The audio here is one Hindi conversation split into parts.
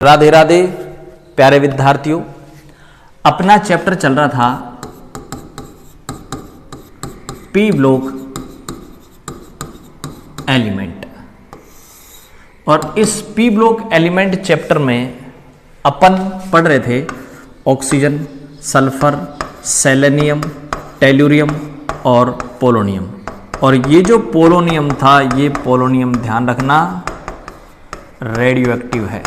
राधे राधे प्यारे विद्यार्थियों, अपना चैप्टर चल रहा था पी ब्लॉक एलिमेंट, और इस पी ब्लॉक एलिमेंट चैप्टर में अपन पढ़ रहे थे ऑक्सीजन, सल्फर, सेलेनियम, टेलुरियम और पोलोनियम। और ये जो पोलोनियम था, ये पोलोनियम ध्यान रखना रेडियो एक्टिव है,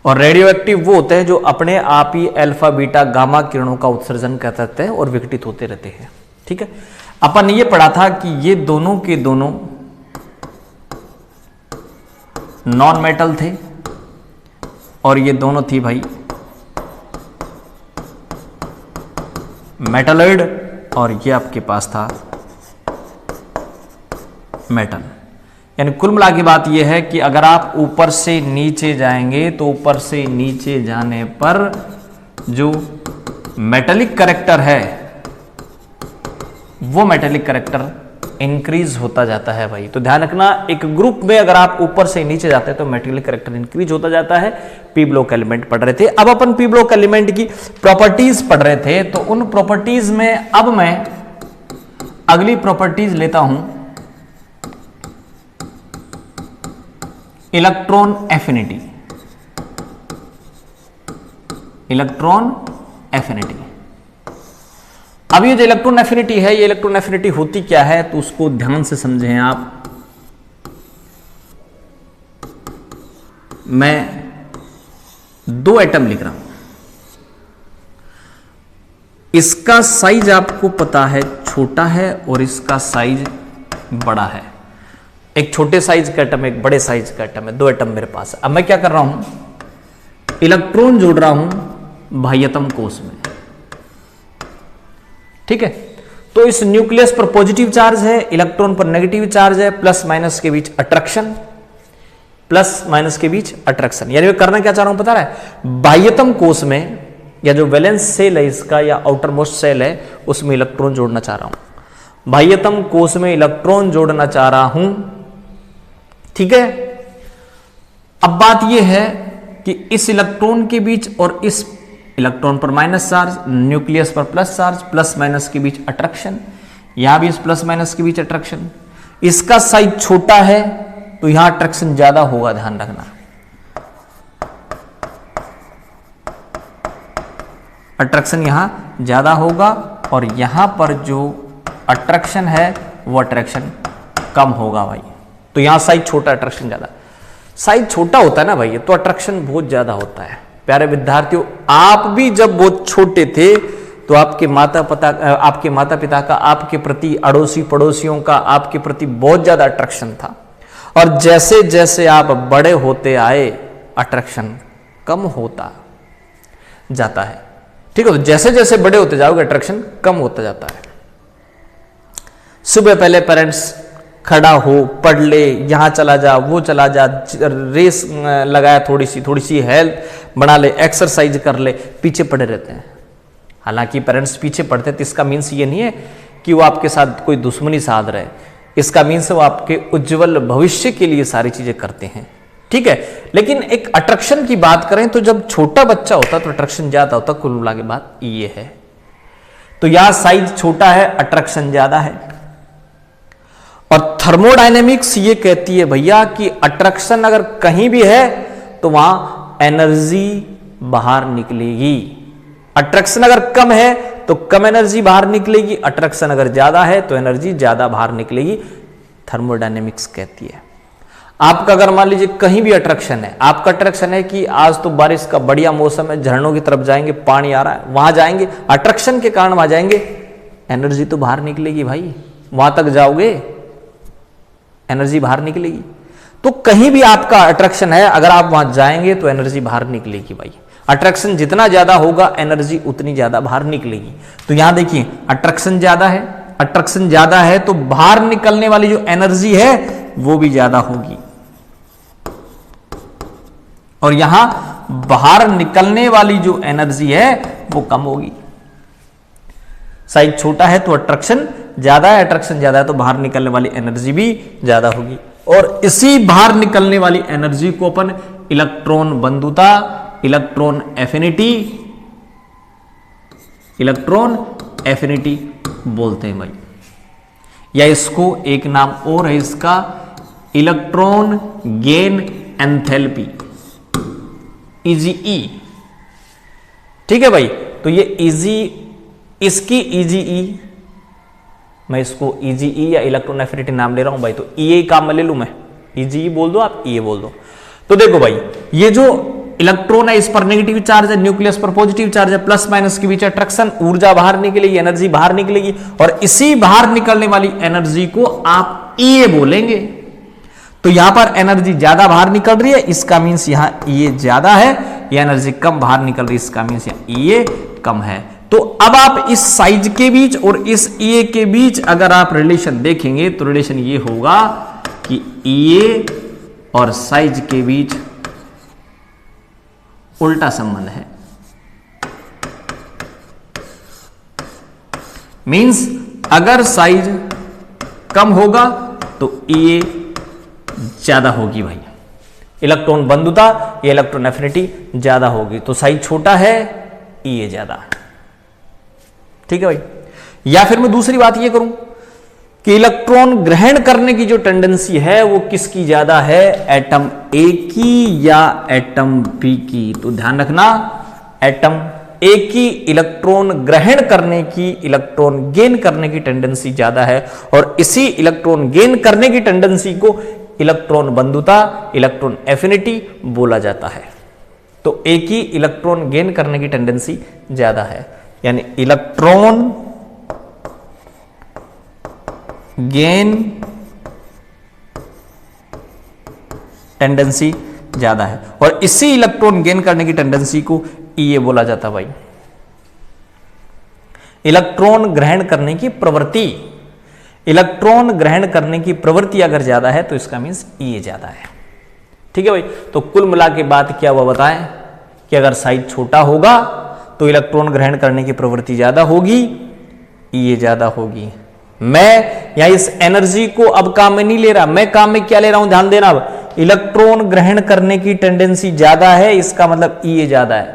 और रेडियो एक्टिव वो होते हैं जो अपने आप ही अल्फा बीटा गामा किरणों का उत्सर्जन करते हैं और विघटित होते रहते हैं। ठीक है, अपन ये पढ़ा था कि ये दोनों के दोनों नॉन मेटल थे, और ये दोनों थी भाई मेटलॉइड, और ये आपके पास था मेटल। यानी कुल मिला के बात यह है कि अगर आप ऊपर से नीचे जाएंगे तो ऊपर से नीचे जाने पर जो मेटेलिक कैरेक्टर है वो मेटेलिक कैरेक्टर इंक्रीज होता जाता है भाई। तो ध्यान रखना, एक ग्रुप में अगर आप ऊपर से नीचे जाते हैं तो मेटेलिक कैरेक्टर इंक्रीज होता जाता है। पी ब्लॉक एलिमेंट पढ़ रहे थे, अब अपन पी ब्लॉक एलिमेंट की प्रॉपर्टीज पढ़ रहे थे। तो उन प्रॉपर्टीज में अब मैं अगली प्रॉपर्टीज लेता हूं, इलेक्ट्रॉन एफिनिटी। इलेक्ट्रॉन एफिनिटी, अब ये जो इलेक्ट्रॉन एफिनिटी है, ये इलेक्ट्रॉन एफिनिटी होती क्या है तो उसको ध्यान से समझें आप। मैं दो एटम लिख रहा हूं, इसका साइज आपको पता है छोटा है और इसका साइज बड़ा है। एक छोटे साइज का एटम, एक बड़े साइज का एटम है, दो एटम मेरे पास है। अब मैं क्या कर रहा हूं, इलेक्ट्रॉन जोड़ रहा हूं बाह्यतम कोश में। ठीक है, तो इस न्यूक्लियस पर पॉजिटिव चार्ज है, इलेक्ट्रॉन पर नेगेटिव चार्ज है, प्लस माइनस के बीच अट्रैक्शन, प्लस माइनस के बीच अट्रैक्शन। यानी मैं करना क्या चाह रहा हूं पता है, बाह्यतम कोश में या जो वैलेंस सेल है इसका या आउटर मोस्ट सेल है उसमें इलेक्ट्रॉन जोड़ना चाह रहा हूं। बाह्यतम कोश में इलेक्ट्रॉन जोड़ना चाह रहा हूं। ठीक है, अब बात यह है कि इस इलेक्ट्रॉन के बीच और इस इलेक्ट्रॉन पर माइनस चार्ज, न्यूक्लियस पर प्लस चार्ज, प्लस माइनस के बीच अट्रैक्शन, यहां भी इस प्लस माइनस के बीच अट्रैक्शन। इसका साइज छोटा है तो यहां अट्रैक्शन ज्यादा होगा, ध्यान रखना। अट्रैक्शन यहां ज्यादा होगा और यहां पर जो अट्रैक्शन है वो अट्रैक्शन कम होगा भाई। तो यहां साइज छोटा, अट्रैक्शन ज्यादा। साइज छोटा होता है ना भाई तो अट्रैक्शन बहुत ज्यादा होता है। प्यारे विद्यार्थियों, आप भी जब बहुत छोटे थे तो आपके माता पिता का आपके प्रति, अड़ोसी पड़ोसियों का आपके प्रति बहुत ज्यादा अट्रैक्शन था, और जैसे जैसे आप बड़े होते आए अट्रैक्शन कम होता जाता है। ठीक है, तो जैसे जैसे बड़े होते जाओगे अट्रैक्शन कम होता जाता है। सुबह पहले पेरेंट्स खड़ा हो, पढ़ ले, यहां चला जा, वो चला जा, रेस लगाया, थोड़ी सी हेल्थ बना ले, एक्सरसाइज कर ले, पीछे पड़े रहते हैं। हालांकि पेरेंट्स पीछे पड़ते हैं तो इसका मीन्स ये नहीं है कि वो आपके साथ कोई दुश्मनी साध रहे, इसका मीन्स वो आपके उज्जवल भविष्य के लिए सारी चीजें करते हैं। ठीक है, लेकिन एक अट्रैक्शन की बात करें तो जब छोटा बच्चा होता तो अट्रैक्शन ज्यादा होता। कुल मिला के बात ये है। तो यहां साइज छोटा है, अट्रैक्शन ज्यादा है। और थर्मोडायनेमिक्स ये कहती है भैया कि अट्रैक्शन अगर कहीं भी है तो वहां एनर्जी बाहर निकलेगी। अट्रैक्शन अगर कम है तो कम एनर्जी बाहर निकलेगी, अट्रैक्शन अगर ज्यादा है तो एनर्जी ज्यादा बाहर निकलेगी, थर्मोडायनेमिक्स कहती है। आपका अगर मान लीजिए कहीं भी अट्रैक्शन है, आपका अट्रैक्शन है कि आज तो बारिश का बढ़िया मौसम है, झरनों की तरफ जाएंगे, पानी आ रहा है, वहां जाएंगे, अट्रैक्शन के कारण वहां जाएंगे, एनर्जी तो बाहर निकलेगी भाई। वहां तक जाओगे एनर्जी बाहर निकलेगी। तो कहीं भी आपका अट्रैक्शन है, अगर आप वहां जाएंगे तो एनर्जी बाहर निकलेगी भाई। अट्रैक्शन जितना ज्यादा होगा एनर्जी उतनी ज्यादा बाहर निकलेगी। तो यहां देखिए अट्रैक्शन ज्यादा है, अट्रैक्शन ज्यादा है तो बाहर निकलने वाली जो एनर्जी है वो भी ज्यादा होगी, और यहां बाहर निकलने वाली जो एनर्जी है वो कम होगी। साइज छोटा है तो अट्रैक्शन ज्यादा है, अट्रैक्शन ज्यादा है तो बाहर निकलने वाली एनर्जी भी ज्यादा होगी। और इसी बाहर निकलने वाली एनर्जी को अपन इलेक्ट्रॉन बंधुता, इलेक्ट्रॉन एफिनिटी, इलेक्ट्रॉन एफिनिटी बोलते हैं भाई। या इसको एक नाम और है इसका, इलेक्ट्रॉन गेन एंथैल्पी, ईजीई। ठीक है भाई, तो ये ईजी, इसकी ईजीई, मैं इसको ईजीई या इलेक्ट्रॉन एफिनिटी नाम ले रहा हूं भाई, तो ई काम में ले लूं मैं, ईजीई बोल दो आप, ई बोल दो। तो देखो भाई, ये जो इलेक्ट्रॉन है इस पर नेगेटिव चार्ज है, न्यूक्लियस पर पॉजिटिव चार्ज है, प्लस माइनस के बीच अट्रैक्शन, ऊर्जा बाहर निकलेगी, एनर्जी बाहर निकलेगी, और इसी बाहर निकलने वाली एनर्जी को आप ई बोलेंगे। तो यहां पर एनर्जी ज्यादा बाहर निकल रही है, इसका मीन्स यहां ई ज्यादा है, या एनर्जी कम बाहर निकल रही है, इसका मीन्स यहां ई कम है। तो अब आप इस साइज के बीच और इस ई के बीच अगर आप रिलेशन देखेंगे तो रिलेशन ये होगा कि ई और साइज के बीच उल्टा संबंध है। मींस अगर साइज कम होगा तो ई ज्यादा होगी भाई, इलेक्ट्रॉन बंधुता या इलेक्ट्रॉन एफिनिटी ज्यादा होगी। तो साइज छोटा है, ई ज्यादा। ठीक है भाई। या फिर मैं दूसरी बात ये करूं कि इलेक्ट्रॉन ग्रहण करने की जो टेंडेंसी है वो किसकी ज्यादा है, एटम ए की या एटम बी की। तो ध्यान रखना, एटम ए की इलेक्ट्रॉन ग्रहण करने की, इलेक्ट्रॉन गेन करने की टेंडेंसी ज्यादा है, और इसी इलेक्ट्रॉन गेन करने की टेंडेंसी को इलेक्ट्रॉन बंधुता, इलेक्ट्रॉन एफिनिटी बोला जाता है। तो ए की इलेक्ट्रॉन गेन करने की टेंडेंसी ज्यादा है, यानी इलेक्ट्रॉन गेन टेंडेंसी ज्यादा है, और इसी इलेक्ट्रॉन गेन करने की टेंडेंसी को ई बोला जाता है भाई। इलेक्ट्रॉन ग्रहण करने की प्रवृत्ति, इलेक्ट्रॉन ग्रहण करने की प्रवृत्ति अगर ज्यादा है तो इसका मीन्स ई ज्यादा है। ठीक है भाई। तो कुल मिला के बात क्या हुआ बताएं कि अगर साइज छोटा होगा तो इलेक्ट्रॉन ग्रहण करने की प्रवृत्ति ज्यादा होगी, ई ज्यादा होगी। मैं यहां इस एनर्जी को अब काम में नहीं ले रहा, मैं काम में क्या ले रहा हूं, ध्यान देना। अब इलेक्ट्रॉन ग्रहण करने की टेंडेंसी ज्यादा है, इसका मतलब ई ज्यादा है,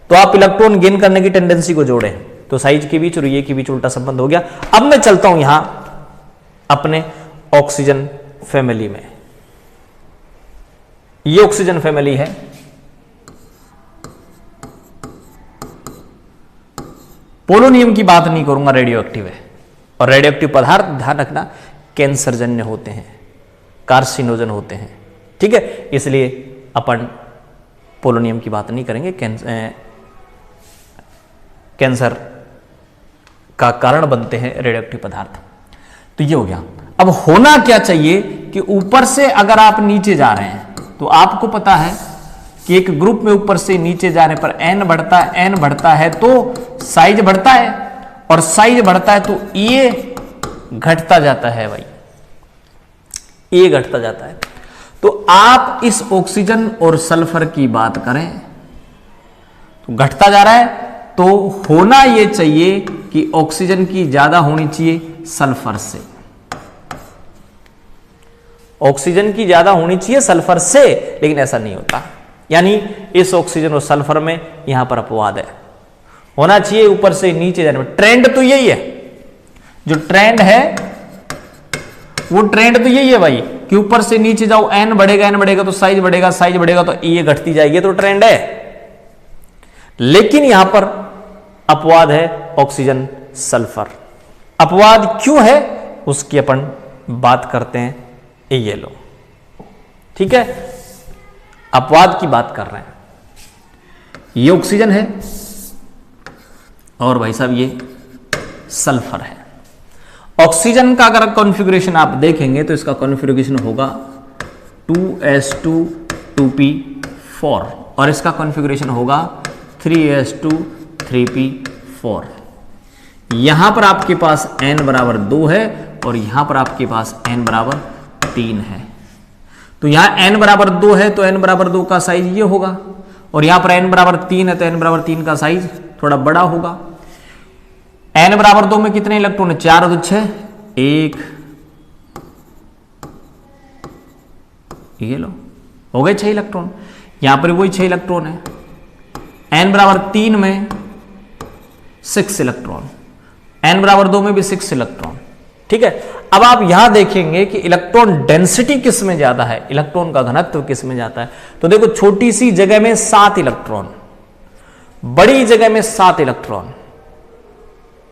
तो आप इलेक्ट्रॉन गेन करने की टेंडेंसी को जोड़ें, तो साइज के बीच और ई के बीच उल्टा संबंध हो गया। अब मैं चलता हूं यहां अपने ऑक्सीजन फैमिली में। ये ऑक्सीजन फैमिली है, पोलोनियम की बात नहीं करूंगा, रेडियो एक्टिव है, और रेडियो एक्टिव पदार्थ ध्यान रखना कैंसरजन्य होते हैं, कार्सिनोजन होते हैं। ठीक है, इसलिए अपन पोलोनियम की बात नहीं करेंगे, कैंसर का कारण बनते हैं रेडियो एक्टिव पदार्थ। तो ये हो गया। अब होना क्या चाहिए कि ऊपर से अगर आप नीचे जा रहे हैं तो आपको पता है कि एक ग्रुप में ऊपर से नीचे जाने पर n बढ़ता है तो साइज बढ़ता है, और साइज बढ़ता है तो ये घटता जाता है भाई, ये घटता जाता है। तो आप इस ऑक्सीजन और सल्फर की बात करें तो घटता जा रहा है, तो होना यह चाहिए कि ऑक्सीजन की ज्यादा होनी चाहिए सल्फर से, ऑक्सीजन की ज्यादा होनी चाहिए सल्फर से, लेकिन ऐसा नहीं होता। यानी इस ऑक्सीजन और सल्फर में यहां पर अपवाद है, होना चाहिए ऊपर से नीचे जाने में। ट्रेंड तो यही है, जो ट्रेंड है वो ट्रेंड तो यही है भाई कि ऊपर से नीचे जाओ, n बढ़ेगा तो साइज बढ़ेगा, साइज बढ़ेगा तो ये घटती जाएगी, तो ट्रेंड है। लेकिन यहां पर अपवाद है ऑक्सीजन सल्फर। अपवाद क्यों है उसकी अपन बात करते हैं, ये लो। ठीक है, अपवाद की बात कर रहे हैं। ये ऑक्सीजन है और भाई साहब ये सल्फर है। ऑक्सीजन का अगर कॉन्फ़िगरेशन आप देखेंगे तो इसका कॉन्फ़िगरेशन होगा 2s2 2p4, और इसका कॉन्फ़िगरेशन होगा 3s2 3p4। यहां पर आपके पास n बराबर 2 है और यहां पर आपके पास n बराबर 3 है। तो यहां n बराबर 2 है तो n बराबर 2 का साइज ये होगा, और यहां पर n बराबर 3 है तो n बराबर 3 का साइज थोड़ा बड़ा होगा। n बराबर 2 में कितने इलेक्ट्रॉन है, 4 और 6, 1, ये लो हो गए 6 इलेक्ट्रॉन। यहां पर वही 6 इलेक्ट्रॉन है, n बराबर 3 में 6 इलेक्ट्रॉन, n बराबर 2 में भी 6 इलेक्ट्रॉन। ठीक है, अब आप यहां देखेंगे कि इलेक्ट्रॉन डेंसिटी किस में ज्यादा है, इलेक्ट्रॉन का घनत्व किस में जाता है। तो देखो छोटी सी जगह में 7 इलेक्ट्रॉन, बड़ी जगह में 7 इलेक्ट्रॉन।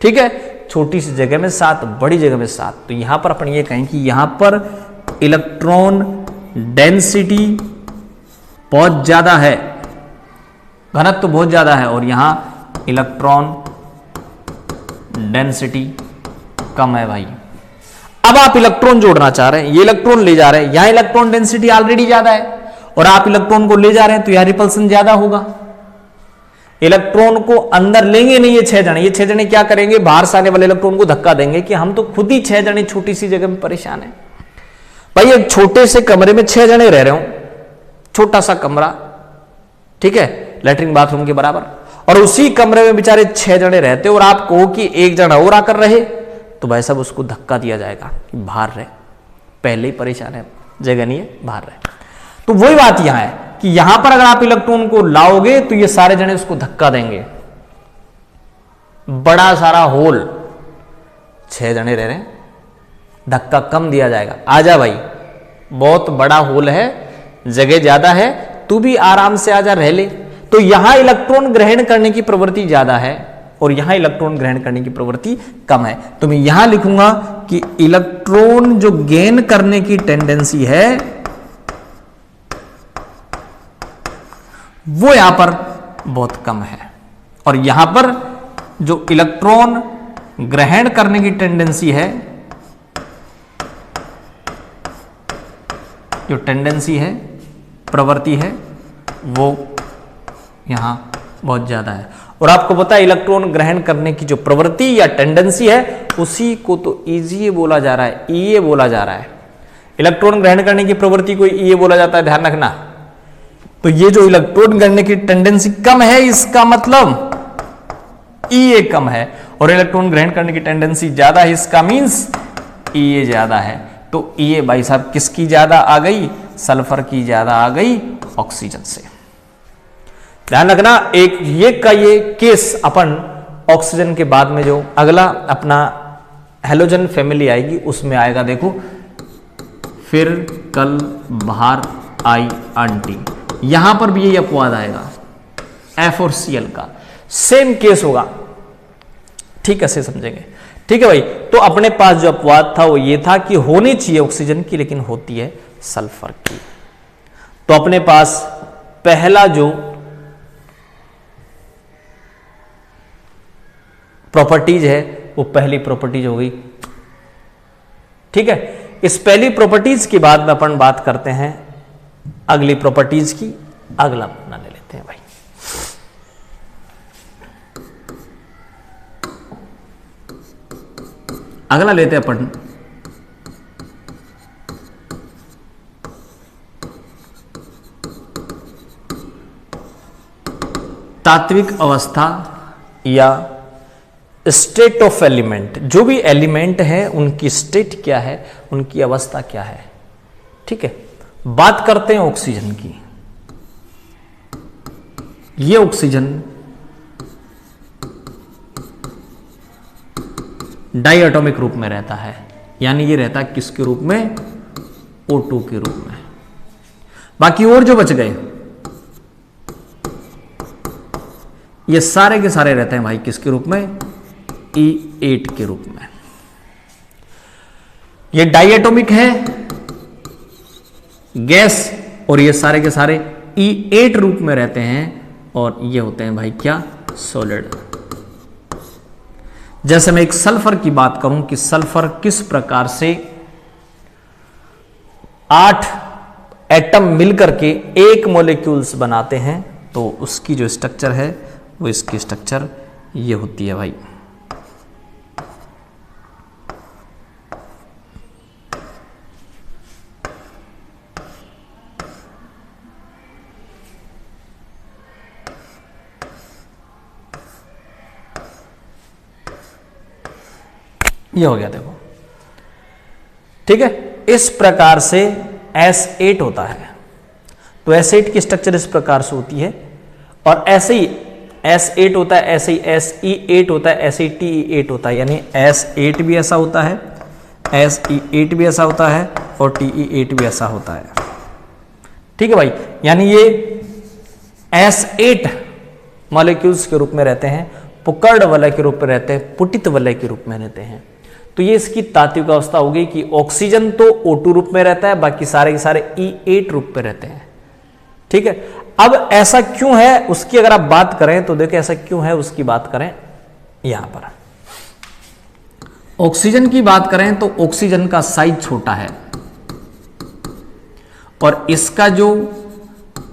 ठीक है, छोटी सी जगह में 7, बड़ी जगह में 7। तो यहां पर अपन ये कहें कि यहां पर इलेक्ट्रॉन डेंसिटी बहुत ज्यादा है, घनत्व बहुत ज्यादा है, और यहां इलेक्ट्रॉन डेंसिटी कम है भाई। अब आप इलेक्ट्रॉन जोड़ना चाह रहे हैं, ये इलेक्ट्रॉन ले जा रहे हैं, यहां इलेक्ट्रॉन डेंसिटी ऑलरेडी ज्यादा है और आप इलेक्ट्रॉन को ले जा रहे हैं, तो यहां रिपल्सन ज्यादा होगा। इलेक्ट्रॉन को अंदर लेंगे नहीं ये 6 जने, ये 6 जने क्या करेंगे, बाहर से आने वाले इलेक्ट्रॉन को धक्का देंगे कि हम तो खुद ही 6 जने छोटी सी जगह में परेशान है। भाई एक छोटे से कमरे में 6 जने रह रहे हो, छोटा सा कमरा, ठीक है, लैट्रिन बाथरूम के बराबर, और उसी कमरे में बेचारे 6 जने रहते और आप कहो कि एक जना और आकर रहे, तो भाई साहब उसको धक्का दिया जाएगा कि बाहर रहे, पहले ही परेशान है, जगह नहीं है, बाहर रहे। तो वही बात यहां है कि यहां पर अगर आप इलेक्ट्रॉन को लाओगे तो ये सारे जने उसको धक्का देंगे, बड़ा सारा होल, 6 जने रह रहे हैं, धक्का कम दिया जाएगा, आजा भाई, बहुत बड़ा होल है, जगह ज्यादा है, तू भी आराम से आजा, रह ले। तो यहां इलेक्ट्रॉन ग्रहण करने की प्रवृत्ति ज्यादा है और यहां इलेक्ट्रॉन ग्रहण करने की प्रवृत्ति कम है। तो मैं यहां लिखूंगा कि इलेक्ट्रॉन जो गेन करने की टेंडेंसी है वो यहां पर बहुत कम है, और यहां पर जो इलेक्ट्रॉन ग्रहण करने की टेंडेंसी है, जो टेंडेंसी है, प्रवृत्ति है, वो यहां बहुत ज्यादा है। और आपको पता है इलेक्ट्रॉन ग्रहण करने की जो प्रवृत्ति या टेंडेंसी है उसी को तो ईजीए बोला जा रहा है, ईए बोला जा रहा है। इलेक्ट्रॉन ग्रहण करने की प्रवृत्ति को ईए बोला जाता है, ध्यान रखना। तो ये जो इलेक्ट्रॉन ग्रहण की टेंडेंसी कम है, इसका मतलब ईए कम है, और इलेक्ट्रॉन ग्रहण करने की टेंडेंसी ज्यादा है, इसका मींस ईए ज्यादा है। तो ईए भाई साहब किसकी ज्यादा आ गई, सल्फर की ज्यादा आ गई ऑक्सीजन से। ध्यान रखना, एक ये का ये केस अपन ऑक्सीजन के बाद में जो अगला अपना हेलोजन फैमिली आएगी उसमें आएगा। देखो फिर कल बाहर आई आंटी, यहां पर भी यही अपवाद आएगा, एफ और सीएल का सेम केस होगा। ठीक है, से समझेंगे। ठीक है भाई, तो अपने पास जो अपवाद था वो ये था कि होनी चाहिए ऑक्सीजन की, लेकिन होती है सल्फर की। तो अपने पास पहला जो प्रॉपर्टीज है वो पहली प्रॉपर्टीज हो गई। ठीक है, इस पहली प्रॉपर्टीज के बाद में अपन बात करते हैं अगली प्रॉपर्टीज की। अगला अपना ले लेते हैं भाई, अगला लेते हैं अपन तात्विक अवस्था या स्टेट ऑफ एलिमेंट। जो भी एलिमेंट है उनकी स्टेट क्या है, उनकी अवस्था क्या है। ठीक है, बात करते हैं ऑक्सीजन की। ये ऑक्सीजन डाइएटॉमिक रूप में रहता है, यानी ये रहता है किसके रूप में, O2 के रूप में। बाकी और जो बच गए ये सारे के सारे रहते हैं भाई किसके रूप में, E8 के रूप में। ये डाइएटॉमिक है गैस, और ये सारे के सारे E8 रूप में रहते हैं, और ये होते हैं भाई क्या, सॉलिड। जैसे मैं एक सल्फर की बात करूं कि सल्फर किस प्रकार से 8 एटम मिलकर के एक मॉलिक्यूल्स बनाते हैं, तो उसकी जो स्ट्रक्चर है वो इसकी स्ट्रक्चर ये होती है भाई। ये हो गया, देखो। ठीक है, इस प्रकार से S8 होता है। तो S8 की स्ट्रक्चर इस प्रकार से होती है, और ऐसे ही S8 होता है, ऐसे ही SE8 होता है, ऐसे ही TE8 होता है, यानी S8 भी ऐसा होता है, SE8 भी ऐसा होता है और TE8 भी ऐसा होता है। ठीक है भाई, यानी ये S8 मॉलिक्यूल्स के रूप में रहते हैं, पुकर्ड वलय के रूप में रहते हैं, पुटित वलय के रूप में रहते हैं। तो ये इसकी तात्विक अवस्था हो गई कि ऑक्सीजन तो O2 रूप में रहता है, बाकी सारे के सारे E8 रूप में रहते हैं। ठीक है, अब ऐसा क्यों है उसकी अगर आप बात करें तो देखिए ऐसा क्यों है उसकी बात करें। यहां पर ऑक्सीजन की बात करें तो ऑक्सीजन का साइज छोटा है और इसका जो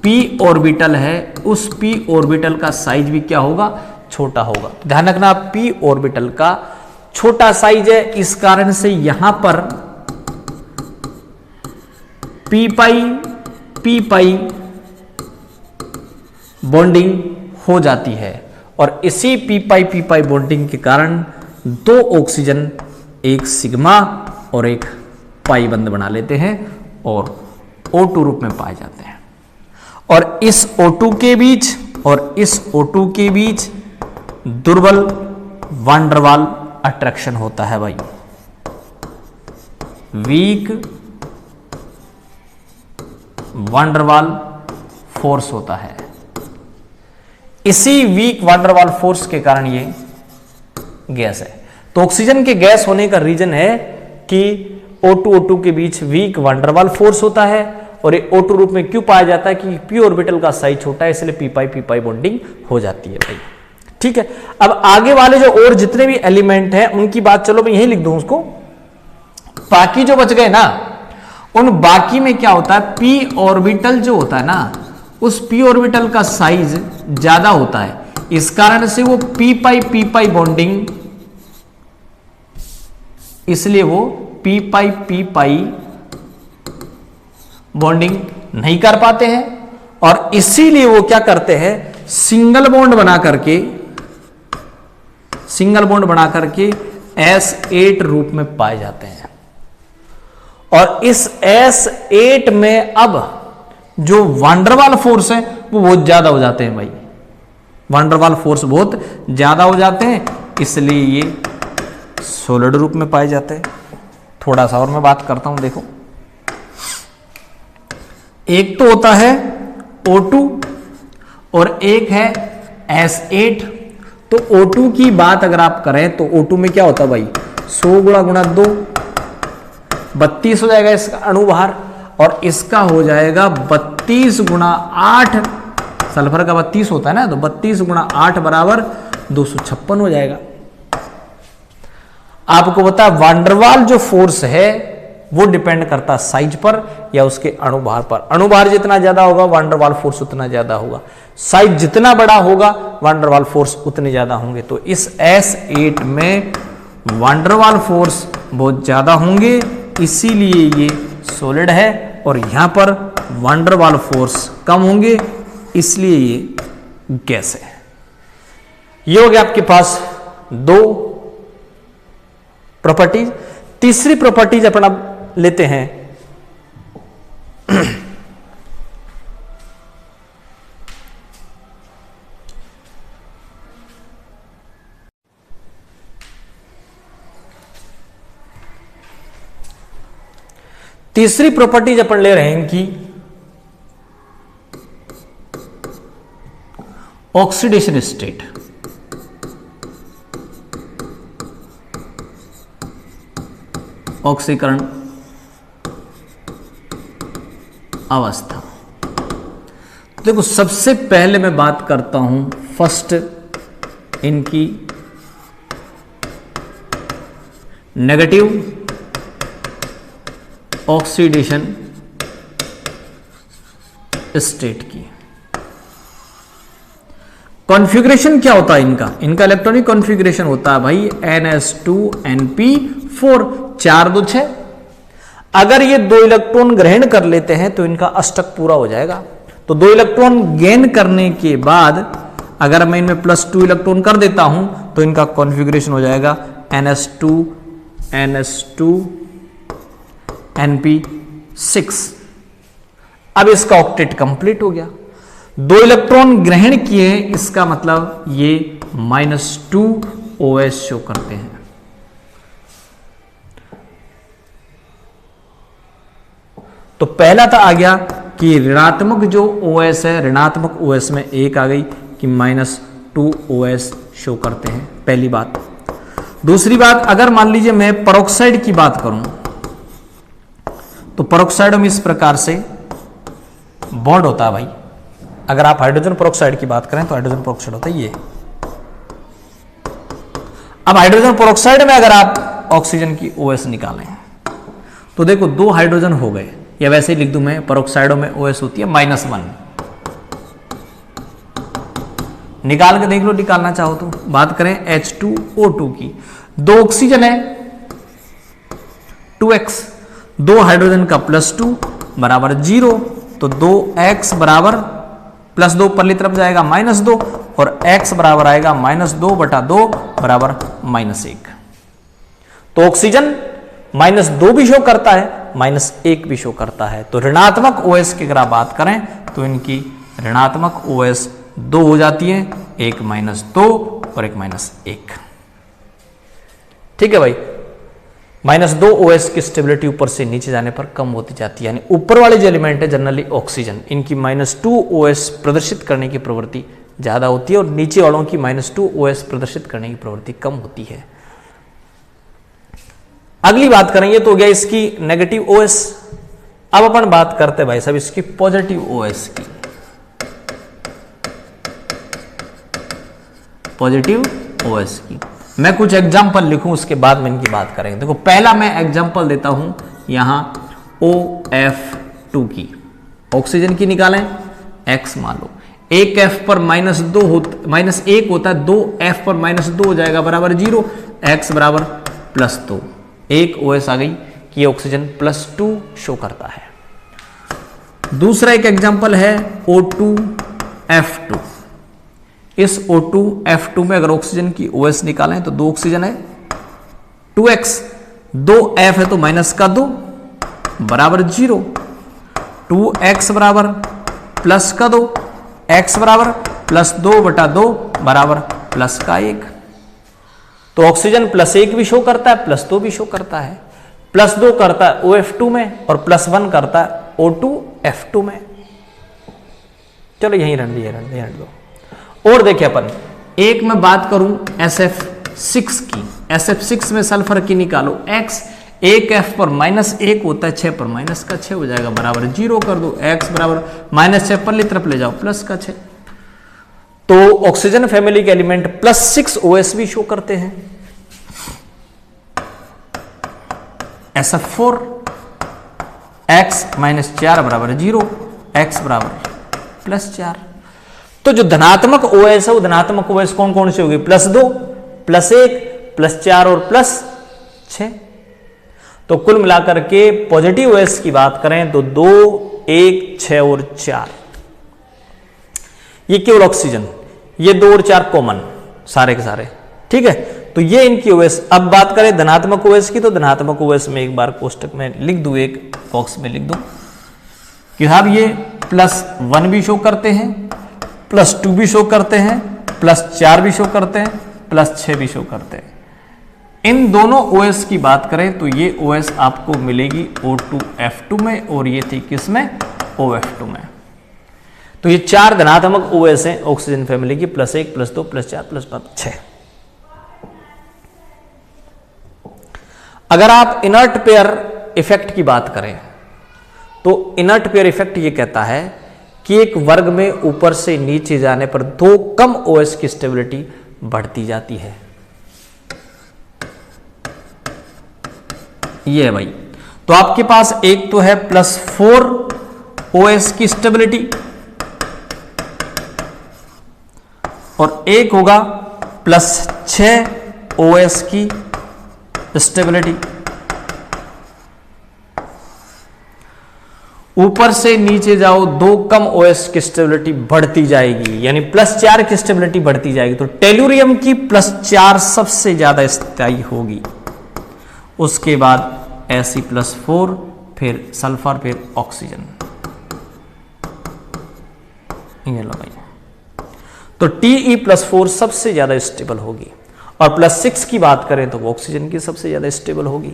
p ऑर्बिटल है उस p ऑर्बिटल का साइज भी क्या होगा, छोटा होगा। ध्यान रखना, p ऑर्बिटल का छोटा साइज है, इस कारण से यहां पर p पाई बॉन्डिंग हो जाती है, और इसी p पाई बॉन्डिंग के कारण दो ऑक्सीजन एक सिग्मा और एक पाई बंध बना लेते हैं और O2 रूप में पाए जाते हैं। और इस O2 के बीच और इस O2 के बीच दुर्बल वान डर वाल अट्रैक्शन होता है भाई, वीक वान डर वाल फोर्स होता है। इसी वीक वान डर वाल फोर्स के कारण ये गैस है। तो ऑक्सीजन के गैस होने का रीजन है कि O2 के बीच वीक वान डर वाल फोर्स होता है, और ये O2 रूप में क्यों पाया जाता है कि p ऑर्बिटल का साइज छोटा है, इसलिए p पाई बॉन्डिंग हो जाती है भाई। ठीक है, अब आगे वाले जो और जितने भी एलिमेंट हैं उनकी बात चलो मैं यही लिख दूं उसको, बाकी जो बच गए ना उन बाकी में क्या होता है, p ऑर्बिटल जो होता है ना उस p ऑर्बिटल का साइज ज्यादा होता है, इस कारण से वो p पाई बॉन्डिंग, इसलिए वो p पाई बॉन्डिंग नहीं कर पाते हैं, और इसीलिए वो क्या करते हैं, सिंगल बॉन्ड बना करके S8 रूप में पाए जाते हैं। और इस S8 में अब जो वान डर वाल फोर्स है वो बहुत ज्यादा हो जाते हैं भाई, वान डर वाल फोर्स बहुत ज्यादा हो जाते हैं, इसलिए ये सॉलिड रूप में पाए जाते हैं। थोड़ा सा और मैं बात करता हूं, देखो एक तो होता है O2 और एक है S8। तो O2 की बात अगर आप करें तो O2 में क्या होता है भाई, 100 गुणा 2 32 हो जाएगा इसका अणुभार, और इसका हो जाएगा 32 गुणा 8, सल्फर का 32 होता है ना, तो 32 गुणा 8 बराबर 256 हो जाएगा। आपको पता है वान डर वाल जो फोर्स है वो डिपेंड करता है साइज पर या उसके अणुभार पर। अणुभार जितना ज्यादा होगा वान डर वाल फोर्स उतना ज्यादा होगा, साइज जितना बड़ा होगा वान डर वाल फोर्स उतने ज्यादा होंगे। तो इस S8 में वान डर वाल फोर्स बहुत ज्यादा होंगे, इसीलिए ये सॉलिड है, और यहां पर वान डर वाल फोर्स कम होंगे, इसलिए ये गैस है। ये हो गया आपके पास दो प्रॉपर्टीज। तीसरी प्रॉपर्टीज अपन अब लेते हैं तीसरी प्रॉपर्टीज अपन ले रहे हैं कि ऑक्सीडेशन स्टेट। ऑक्सीकरण अवस्था। देखो सबसे पहले मैं बात करता हूं फर्स्ट इनकी नेगेटिव ऑक्सीडेशन स्टेट की। कॉन्फ़िगरेशन क्या होता है इनका, इलेक्ट्रॉनिक कॉन्फ़िगरेशन होता है भाई NS2Np4 4 2 6। अगर ये 2 इलेक्ट्रॉन ग्रहण कर लेते हैं तो इनका अष्टक पूरा हो जाएगा। तो 2 इलेक्ट्रॉन गेन करने के बाद अगर मैं इनमें +2 इलेक्ट्रॉन कर देता हूं तो इनका कॉन्फ़िगरेशन हो जाएगा NS2Np6। अब इसका ऑक्टेट कंप्लीट हो गया, 2 इलेक्ट्रॉन ग्रहण किए, इसका मतलब ये -2 OS शो करते हैं। तो पहला तो आ गया कि ऋणात्मक जो OS है, ऋणात्मक OS में एक आ गई कि -2 OS शो करते हैं, पहली बात। दूसरी बात, अगर मान लीजिए मैं पेरोक्साइड की बात करूं तो पेरोक्साइड में इस प्रकार से बॉन्ड होता है भाई। अगर आप हाइड्रोजन पेरोक्साइड की बात करें तो हाइड्रोजन पेरोक्साइड होता है ये। अब हाइड्रोजन पेरोक्साइड में अगर आप ऑक्सीजन की OS निकालें तो देखो 2 हाइड्रोजन हो गए, या वैसे ही लिख दूं मैं, पेरोक्साइडों में OS होती है -1। निकाल के देख लो, निकालना चाहो तो। बात करें H2O2 की, 2 ऑक्सीजन है 2x, 2 हाइड्रोजन का +2 बराबर 0, तो 2x बराबर +2 परली तरफ जाएगा -2 और x बराबर आएगा -2/2 बराबर -1। तो ऑक्सीजन -2 भी शो करता है, -1 भी शो करता है। तो ऋणात्मक OS की अगर आप बात करें तो इनकी ऋणात्मक OS 2 हो जाती है, एक -2 और एक -1। ठीक है भाई, -2 OS की स्टेबिलिटी ऊपर से नीचे जाने पर कम होती जाती है, यानी ऊपर वाले जो एलिमेंट है जनरली ऑक्सीजन, इनकी -2 OS प्रदर्शित करने की प्रवृत्ति ज्यादा होती है और नीचे वालों की -2 OS प्रदर्शित करने की प्रवृत्ति कम होती है। अगली बात करेंगे तो हो गया इसकी नेगेटिव OS। अब अपन बात करते हैं भाई साहब इसकी पॉजिटिव OS की। पॉजिटिव OS की मैं कुछ एग्जाम्पल लिखूं, उसके बाद में इनकी बात करेंगे। देखो पहला मैं एग्जाम्पल देता हूं यहां OF2 की, ऑक्सीजन की निकालें, X मान लो, 1 F पर -1 होता है, 2 F पर -2 हो जाएगा बराबर 0, X बराबर +2, एक OS आ गई कि ऑक्सीजन +2 शो करता है। दूसरा एक एग्जाम्पल है O2F2। इस O2F2 में अगर ऑक्सीजन की OS निकालें तो 2 ऑक्सीजन है, 2x, 2 F है तो -2 बराबर 0, 2x बराबर +2, x बराबर +2/2 बराबर +1। तो ऑक्सीजन +1 भी शो करता है, +2 भी शो करता है, +2 करता है OF2 में और +1 करता है O2F2 में। चलो यहीं रहने दो। और देखिए अपन एक में बात करूं SF6 की, SF6 में सल्फर की निकालो, X 1 F पर -1 होता है, 6 पर -6 हो जाएगा बराबर 0 कर दो, X बराबर -6 परली तरफ ले जाओ +6। तो ऑक्सीजन फैमिली के एलिमेंट +6 OS भी शो करते हैं। SF4 X -4 बराबर 0, X बराबर +4। तो जो धनात्मक OS है वो धनात्मक OS कौन कौन से होगी, +2, +1, +4 और +6। तो कुल मिलाकर के पॉजिटिव OS की बात करें तो 2, 1, 6 और 4, ये केवल ऑक्सीजन, ये 2 और 4 कॉमन सारे के सारे। ठीक है, तो ये इनकी OS। अब बात करें धनात्मक OS की, तो धनात्मक OS में एक बार कोष्टक में लिख दूं, एक बॉक्स में लिख दूं कि साहब ये +1 भी शो करते हैं, +2 भी शो करते हैं, +4 भी शो करते हैं, +6 भी शो करते हैं। इन दोनों OS की बात करें तो ये OS आपको मिलेगी O2F2 में और ये थी किसमें, OF2 में। तो ये 4 धनात्मक OS हैं ऑक्सीजन फैमिली की, +1, +2, +4, +6। अगर आप इनर्ट पेयर इफेक्ट की बात करें तो इनर्ट पेयर इफेक्ट ये कहता है कि एक वर्ग में ऊपर से नीचे जाने पर 2 कम OS की स्टेबिलिटी बढ़ती जाती है। ये है भाई, तो आपके पास एक तो है +4 OS की स्टेबिलिटी और एक होगा +6 OS की स्टेबिलिटी। ऊपर से नीचे जाओ 2 कम OS की स्टेबिलिटी बढ़ती जाएगी, यानी +4 की स्टेबिलिटी बढ़ती जाएगी। तो टेलुरियम की +4 सबसे ज्यादा स्थायी होगी, उसके बाद Fe+4, फिर सल्फर, फिर ऑक्सीजन। ये लो भाई, तो Te+4 सबसे ज्यादा स्टेबल होगी, और +6 की बात करें तो वो ऑक्सीजन की सबसे ज्यादा स्टेबल होगी।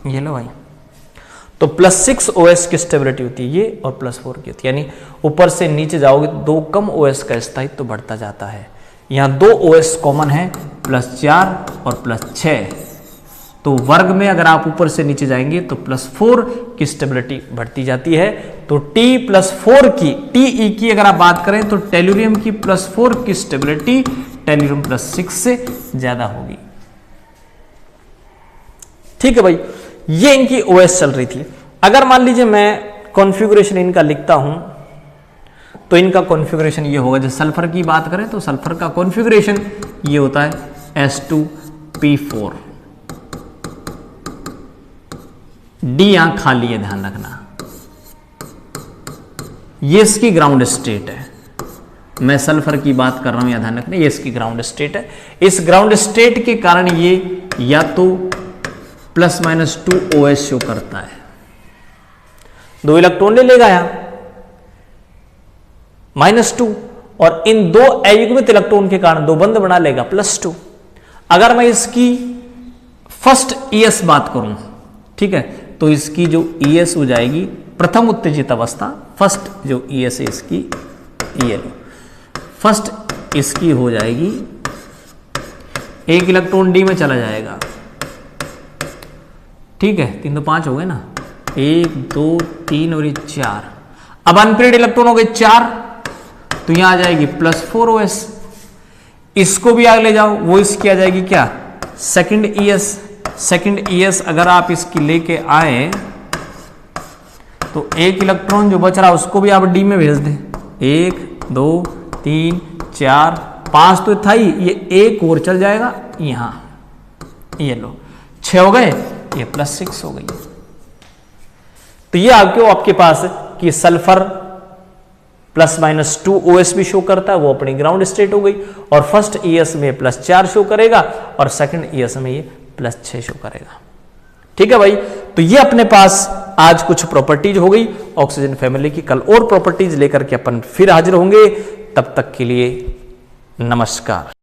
ये लो भाई, तो +6 OS की स्टेबिलिटी होती है ये, और +4 की होती है, यानी ऊपर से नीचे जाओगे तो 2 कम OS का स्थायित्व तो बढ़ता जाता है। यहां 2 OS कॉमन है, +4 और +6, तो वर्ग में अगर आप ऊपर से नीचे जाएंगे तो +4 की स्टेबिलिटी बढ़ती जाती है। तो T+4 की, Te की अगर आप बात करें तो टेल्यूरियम की +4 की स्टेबिलिटी टेल्यूरियम +6 से ज्यादा होगी। ठीक है भाई, ये इनकी OS चल रही थी। अगर मान लीजिए मैं कॉन्फ़िगरेशन इनका लिखता हूं, तो इनका कॉन्फ़िगरेशन ये होगा। जैसे सल्फर की बात करें तो सल्फर का कॉन्फ़िगरेशन ये होता है S2P4। D यहां खाली है, ध्यान रखना, ये इसकी ग्राउंड स्टेट है। मैं सल्फर की बात कर रहा हूं, या ध्यान रखना, ये इसकी ग्राउंड स्टेट है। इस ग्राउंड स्टेट के कारण ये या तो +-2 OS शो करता है, 2 इलेक्ट्रॉन ले लेगा यहां -2, और इन 2 अयुग्मित इलेक्ट्रॉन के कारण 2 बंध बना लेगा +2। अगर मैं इसकी फर्स्ट ES बात करूं, ठीक है, तो इसकी जो ES हो जाएगी प्रथम उत्तेजित अवस्था, फर्स्ट जो ES है इसकी, ये लो, फर्स्ट इसकी हो जाएगी, 1 इलेक्ट्रॉन D में चला जाएगा, ठीक है, 3 तो 5 हो गए ना, 1 2 3 और ये 4। अब अनपेयर्ड इलेक्ट्रॉन हो गए 4, तो यहां आ जाएगी +4 OS। इसको भी आगे ले जाओ, वो इसकी आ जाएगी क्या, सेकंड ES। सेकंड ES अगर आप इसकी लेके आए तो 1 इलेक्ट्रॉन जो बच रहा उसको भी आप D में भेज दें, 1 2 3 4 5 तो था ही, ये 1 और चल जाएगा यहां, ये लो 6 हो गए, ये +6 हो गई। तो ये आपके पास कि सल्फर +-2 OS भी शो करता है, वो अपनी ग्राउंड स्टेट हो गई, और फर्स्ट ES में +4 शो करेगा, और सेकंड ES में ये +6 शो करेगा। ठीक है भाई, तो ये अपने पास आज कुछ प्रॉपर्टीज हो गई ऑक्सीजन फैमिली की। कल और प्रॉपर्टीज लेकर के अपन फिर हाजिर होंगे, तब तक के लिए नमस्कार।